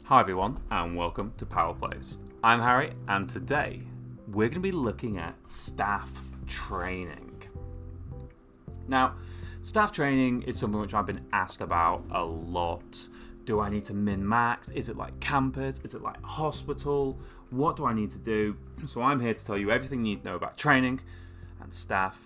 Hi everyone and welcome to Power Plays. I'm Harry and today we're going to be looking at staff training. Now, staff training is something which I've been asked about a lot. Do I need to min-max? Is it like campus? Is it like hospital? What do I need to do? So I'm here to tell you everything you need to know about training and staff.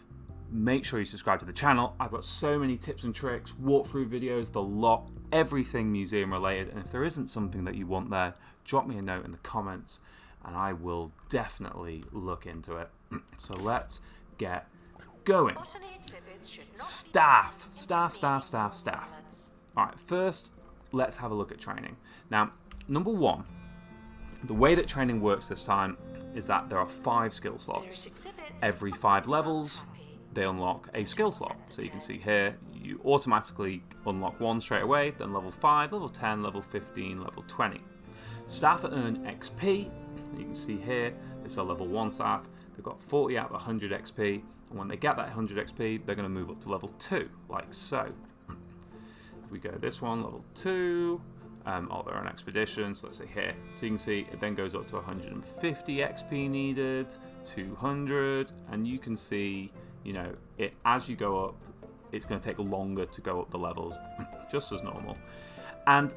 Make sure you subscribe to the channel. I've got so many tips and tricks, walkthrough videos, the lot, everything museum related. And if there isn't something that you want there, drop me a note in the comments and I will definitely look into it. So let's get going. Staff. All right, first, let's have a look at training. Now, number one, the way that training works this time is that there are 5 skill slots. Every 5 levels, they unlock a skill slot. So you can see here, you automatically unlock one straight away, then level 5, level 10, level 15, level 20. Staff that earn XP, you can see here, this are level 1 staff, they've got 40 out of 100 XP, and when they get that 100 XP, they're going to move up to level 2, like so. If we go this one, level 2, they're on expedition, so let's say here. So you can see it then goes up to 150 XP needed, 200, and you can see, you know, it as you go up, it's going to take longer to go up the levels, just as normal. And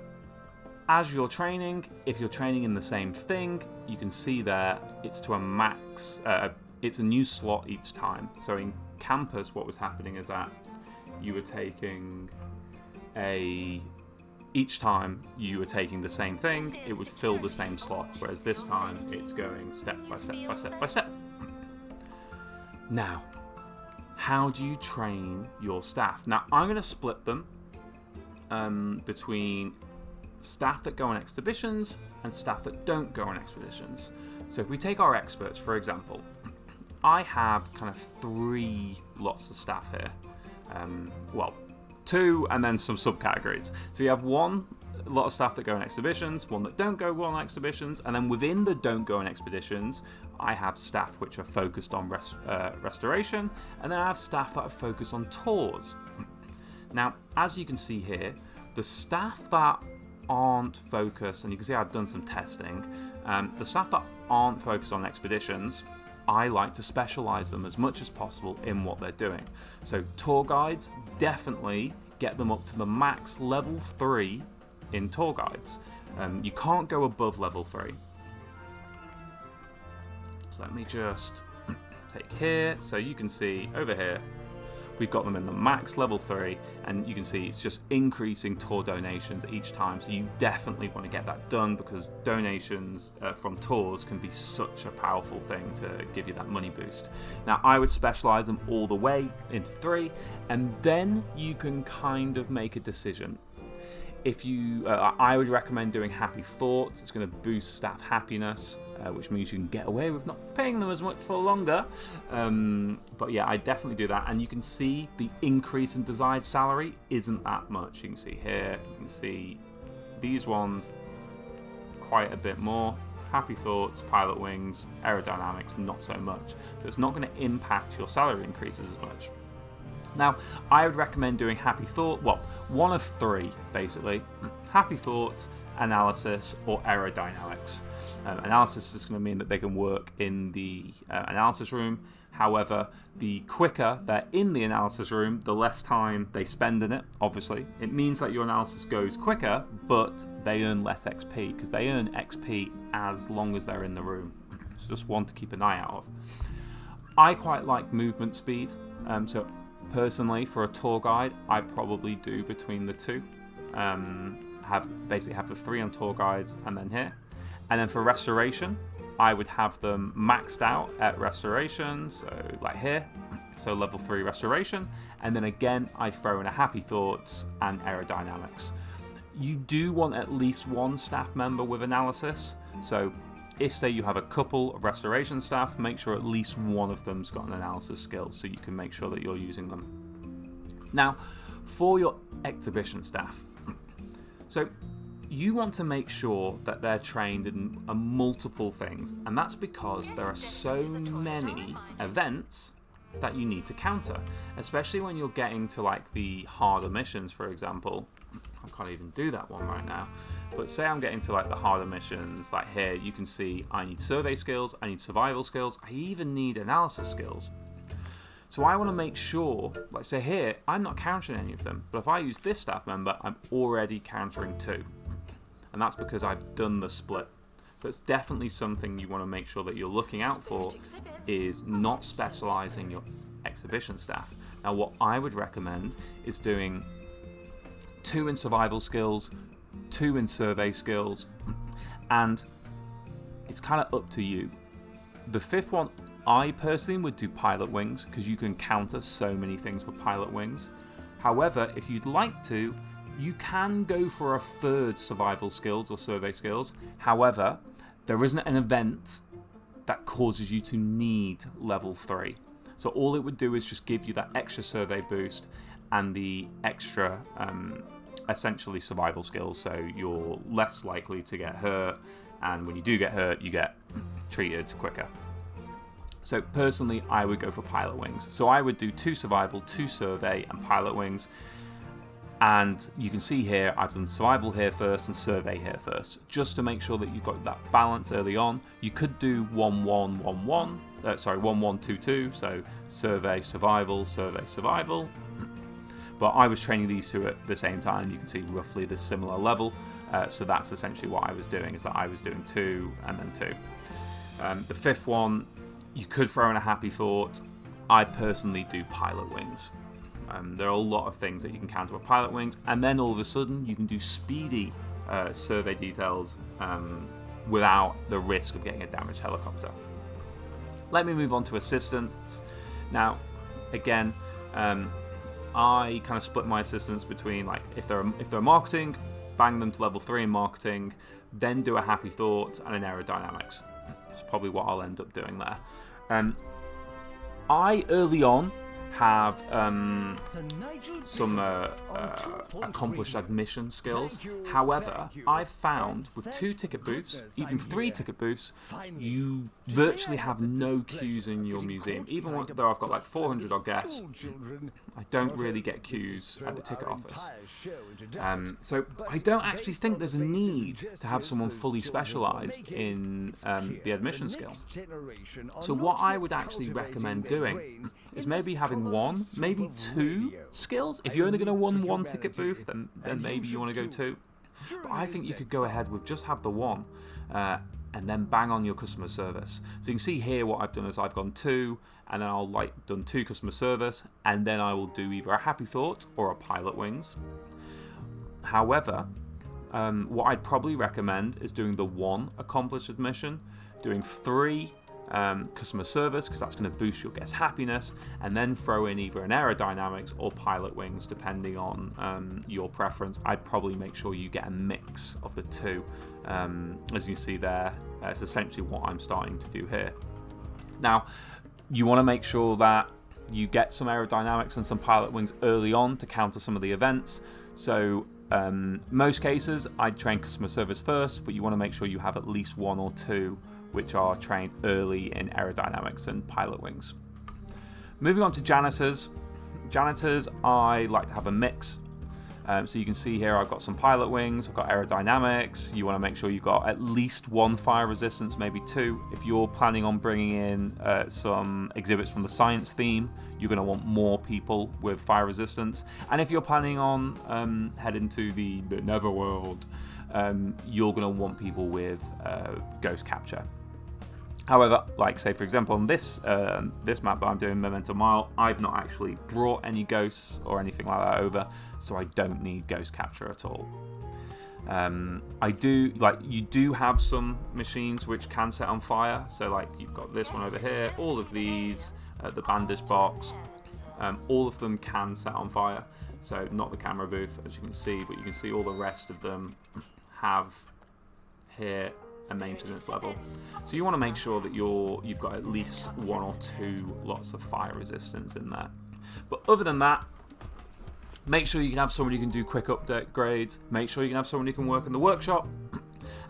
as you're training, if you're training in the same thing, you can see there it's to a max, it's a new slot each time. So in campus, what was happening is that you were taking each time you were taking the same thing, it would fill the same slot, whereas this time it's going step by step by step by step. Now, how do you train your staff? Now, I'm going to split them between staff that go on exhibitions and staff that don't go on expeditions. So if we take our experts, for example, I have kind of 3 lots of staff here. 2 and then some subcategories. So you have one lot of staff that go on exhibitions, one that don't go on exhibitions, and then within the don't go on expeditions, I have staff which are focused on restoration, and then I have staff that are focused on tours. Now, as you can see here, the staff that aren't focused, and you can see I've done some testing, the staff that aren't focused on expeditions, I like to specialize them as much as possible in what they're doing. So tour guides, definitely get them up to the max level 3 in tour guides. You can't go above level 3. So let me just take here. So you can see over here, we've got them in the max level 3, and you can see it's just increasing tour donations each time. So you definitely want to get that done because donations from tours can be such a powerful thing to give you that money boost. Now, I would specialize them all the way into 3, and then you can kind of make a decision. If you, I would recommend doing happy thoughts. It's going to boost staff happiness, which means you can get away with not paying them as much for longer. But yeah, I definitely do that. And you can see the increase in desired salary isn't that much. You can see here, you can see these ones quite a bit more. Happy thoughts, pilot wings, aerodynamics, not so much. So it's not going to impact your salary increases as much. Now, I would recommend doing happy thought, one of 3 basically. Happy thoughts, analysis, or aerodynamics. Analysis is going to mean that they can work in the analysis room. However, the quicker they're in the analysis room, the less time they spend in it, obviously. It means that your analysis goes quicker, but they earn less XP, because they earn XP as long as they're in the room. It's just one to keep an eye out of. I quite like movement speed, so personally, for a tour guide, I probably do between the 2. Have the 3 on tour guides and then here. And then for restoration, I would have them maxed out at restoration, so like here. So level 3 restoration. And then again, I throw in a happy thoughts and aerodynamics. You do want at least 1 staff member with analysis. So if, say, you have a couple of restoration staff, make sure at least one of them's got an analysis skill so you can make sure that you're using them. Now, for your exhibition staff, so you want to make sure that they're trained in multiple things, and that's because there are so many events that you need to counter, especially when you're getting to like the harder missions, for example. I've can't even do that one right now. But say I'm getting to like the harder missions, like here you can see I need survey skills, I need survival skills, I even need analysis skills. So I want to make sure, like say here, I'm not countering any of them, but if I use this staff member, I'm already countering 2. And that's because I've done the split. So it's definitely something you want to make sure that you're looking out for, is not specializing your exhibition staff. Now what I would recommend is doing 2 in survival skills, 2 in survey skills, and it's kind of up to you. The 5th one, I personally would do pilot wings, because you can counter so many things with pilot wings. However, if you'd like to, you can go for a 3rd survival skills or survey skills. However, there isn't an event that causes you to need level 3. So all it would do is just give you that extra survey boost and the extra essentially survival skills, so you're less likely to get hurt, and when you do get hurt you get treated quicker. So personally I would go for pilot wings. So I would do 2 survival, 2 survey and pilot wings. And you can see here I've done survival here first and survey here first, just to make sure that you've got that balance early on. You could do 1-1-1-1, 1-1-2-2, so survey, survival. But I was training these 2 at the same time. You can see roughly the similar level. So that's essentially what I was doing, is that I was doing 2 and then 2. The 5th one, you could throw in a happy thought. I personally do pilot wings. There are a lot of things that you can counter with pilot wings, and then all of a sudden you can do speedy survey details without the risk of getting a damaged helicopter. Let me move on to assistants. Now, again, I kind of split my assistants between, like, if they're marketing, bang them to level 3 in marketing, then do a happy thought and an aerodynamics. That's probably what I'll end up doing there. I early on have some accomplished admission skills. However, I've found with 2 ticket booths, even 3 ticket booths, you virtually have no queues in your museum. Even though I've got like 400 odd guests, I don't really get queues at the ticket office. So I don't actually think there's a need to have someone fully specialised in the admission skill. So what I would actually recommend doing is maybe having 1, maybe 2 skills. If you're only going to run 1 ticket booth, then maybe you want to go 2. But I think you could go ahead with just have the 1 and then bang on your customer service. So you can see here what I've done is I've gone 2, and then I'll done 2 customer service, and then I will do either a happy thought or a pilot wings. However, what I'd probably recommend is doing the 1 accomplished admission, doing 3 customer service, because that's going to boost your guest happiness, and then throw in either an aerodynamics or pilot wings depending on your preference. I'd probably make sure you get a mix of the 2. As you see there, it's essentially what I'm starting to do here. Now you want to make sure that you get some aerodynamics and some pilot wings early on to counter some of the events. So most cases I'd train customer service first, but you want to make sure you have at least 1 or 2 which are trained early in aerodynamics and pilot wings. Moving on to janitors. Janitors, I like to have a mix. So you can see here I've got some pilot wings, I've got aerodynamics. You want to make sure you've got at least 1 fire resistance, maybe 2. If you're planning on bringing in some exhibits from the science theme, you're going to want more people with fire resistance. And if you're planning on heading to the netherworld, you're going to want people with ghost capture. However, like say for example on this map that I'm doing, Memento Mile, I've not actually brought any ghosts or anything like that over, so I don't need ghost capture at all. You do have some machines which can set on fire, so like you've got this one over here, all of these, the bandage box, all of them can set on fire. So not the camera booth, as you can see, but you can see all the rest of them have here a maintenance level. So you want to make sure that you've got at least 1 or 2 lots of fire resistance in there. But other than that, make sure you can have someone who can do quick upgrades, make sure you can have someone who can work in the workshop,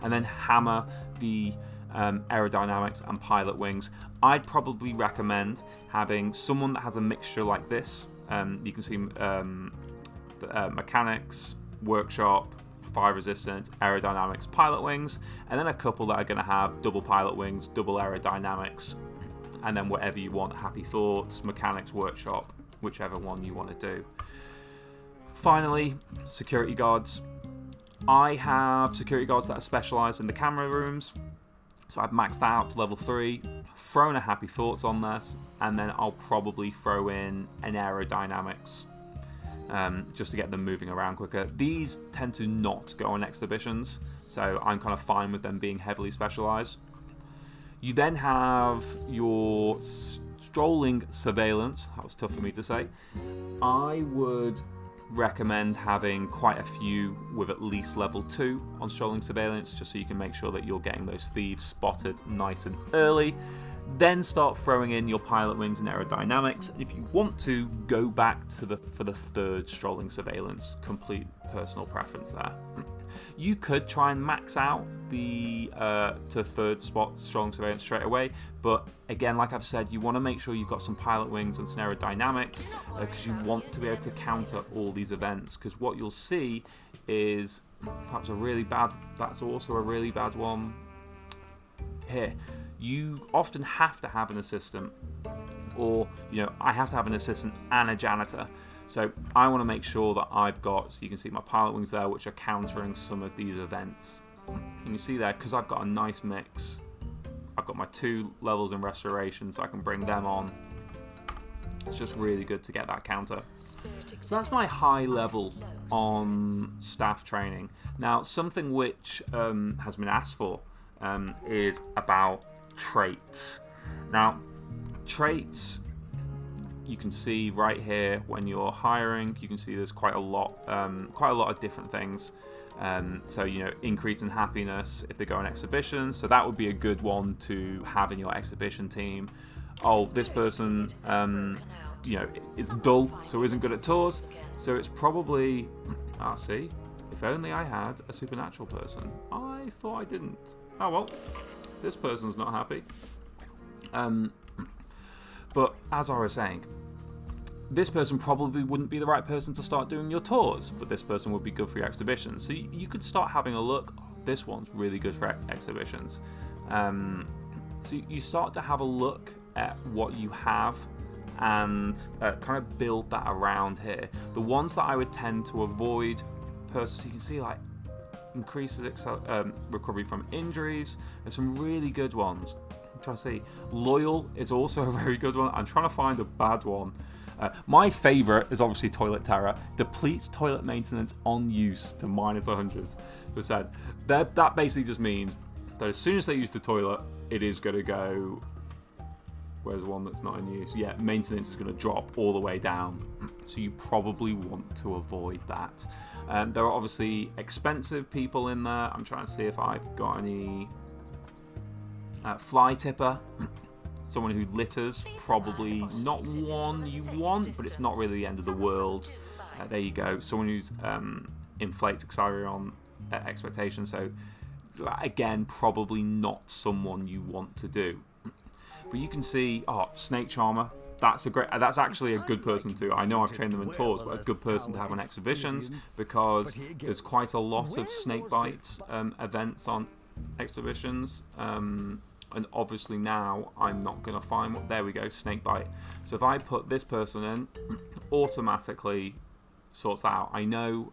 and then hammer the aerodynamics and pilot wings. I'd probably recommend having someone that has a mixture like this. You can see mechanics, workshop, fire resistance, aerodynamics, pilot wings, and then a couple that are going to have double pilot wings, double aerodynamics, and then whatever you want, happy thoughts, mechanics, workshop, whichever one you want to do. Finally, security guards. I have security guards that are specialised in the camera rooms, so I've maxed that out to level 3, thrown a happy thoughts on this, and then I'll probably throw in an aerodynamics just to get them moving around quicker. These tend to not go on exhibitions, so I'm kind of fine with them being heavily specialised. You then have your strolling surveillance. That was tough for me to say. I would recommend having quite a few with at least level 2 on strolling surveillance, just so you can make sure that you're getting those thieves spotted nice and early. Then start throwing in your pilot wings and aerodynamics. And if you want to, go back to for the third strolling surveillance. Complete personal preference there. You could try and max out the to third spot strolling surveillance straight away, but again, like I've said, you want to make sure you've got some pilot wings and some aerodynamics, because you want to be able to counter all these events. Because what you'll see is that's also a really bad one here. You often have to have an assistant, or I have to have an assistant and a janitor. So I want to make sure that I've got, so you can see my pilot wings there, which are countering some of these events. And you see there, because I've got a nice mix, I've got my 2 levels in restoration, so I can bring them on. It's just really good to get that counter. So that's my high level on staff training. Now, something which has been asked for is about traits. Now, traits, you can see right here when you're hiring, you can see there's quite a lot of different things. So increase in happiness if they go on exhibitions, so that would be a good one to have in your exhibition team. Oh, this person is dull, so isn't good at tours, so it's probably, see, if only I had a supernatural person. I thought I didn't. Oh well, this person's not happy. But as I was saying, this person probably wouldn't be the right person to start doing your tours, but this person would be good for your exhibitions. So you could start having a look. Oh, this one's really good for exhibitions. So you start to have a look at what you have and kind of build that around here. The ones that I would tend to avoid, so you can see like increases recovery from injuries. There's some really good ones. I'm trying to see. Loyal is also a very good one. I'm trying to find a bad one. My favourite is obviously Toilet Terror. Depletes toilet maintenance on use to -100%. That basically just means that as soon as they use the toilet, it is going to go... Where's the one that's not in use? Yeah, maintenance is going to drop all the way down. So you probably want to avoid that. There are obviously expensive people in there. I'm trying to see if I've got any... Fly tipper. Someone who litters, probably not one you want, but it's not really the end of the world. There you go. Someone who's inflates Xarion expectations. So again, probably not someone you want to do. But you can see, Snake Charmer. That's actually a good person to. I know I've trained them in tours, but a good person to have on exhibitions, because there's quite a lot of snake bites events on exhibitions. And obviously now I'm not going to find what... There we go, snake bite. So if I put this person in, automatically sorts that out. I know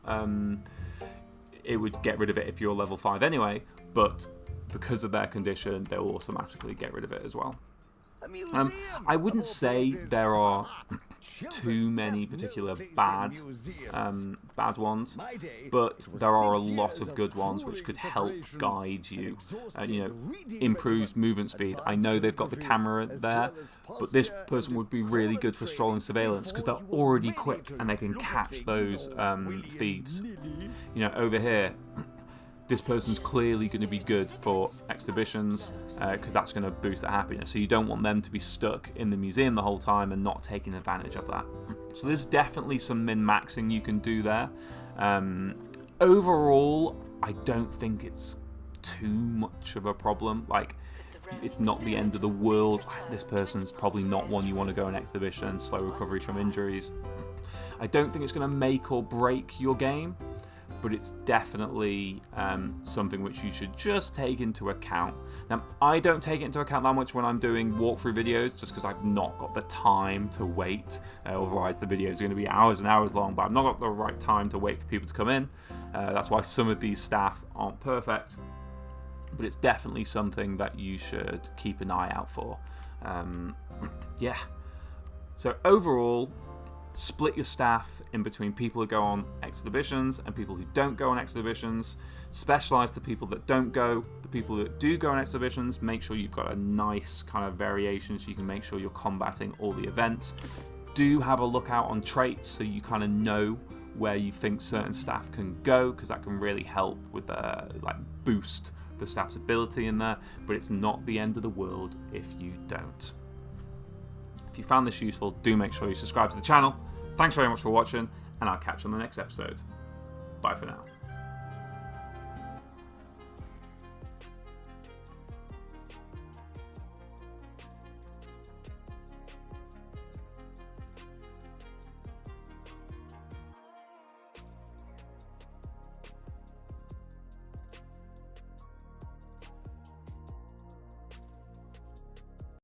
it would get rid of it if you're level 5 anyway, but because of their condition, they'll automatically get rid of it as well. I wouldn't say there are too many particular bad ones, but there are a lot of good ones which could help guide you. Improves movement speed. I know they've got the camera there, but this person would be really good for strolling surveillance because they're already quick and they can catch those thieves. Over here, this person's clearly going to be good for exhibitions because that's going to boost their happiness. So you don't want them to be stuck in the museum the whole time and not taking advantage of that. So there's definitely some min-maxing you can do there. Overall, I don't think it's too much of a problem. Like, it's not the end of the world. This person's probably not one you want to go on exhibition. Slow recovery from injuries. I don't think it's going to make or break your game. but it's definitely something which you should just take into account. Now, I don't take it into account that much when I'm doing walkthrough videos, just because I've not got the time to wait. Otherwise, the videos are going to be hours and hours long, but I've not got the right time to wait for people to come in. That's why some of these staff aren't perfect, but it's definitely something that you should keep an eye out for. Yeah. So overall, split your staff in between people who go on exhibitions and people who don't go on exhibitions. Specialize the people that don't go. The people that do go on exhibitions, make sure you've got a nice kind of variation so you can make sure you're combating all the events. Do have a look out on traits so you kind of know where you think certain staff can go, because that can really help with like boost the staff's ability in there, but it's not the end of the world if you don't. If you found this useful, do make sure you subscribe to the channel. Thanks very much for watching, and I'll catch you on the next episode. Bye for now.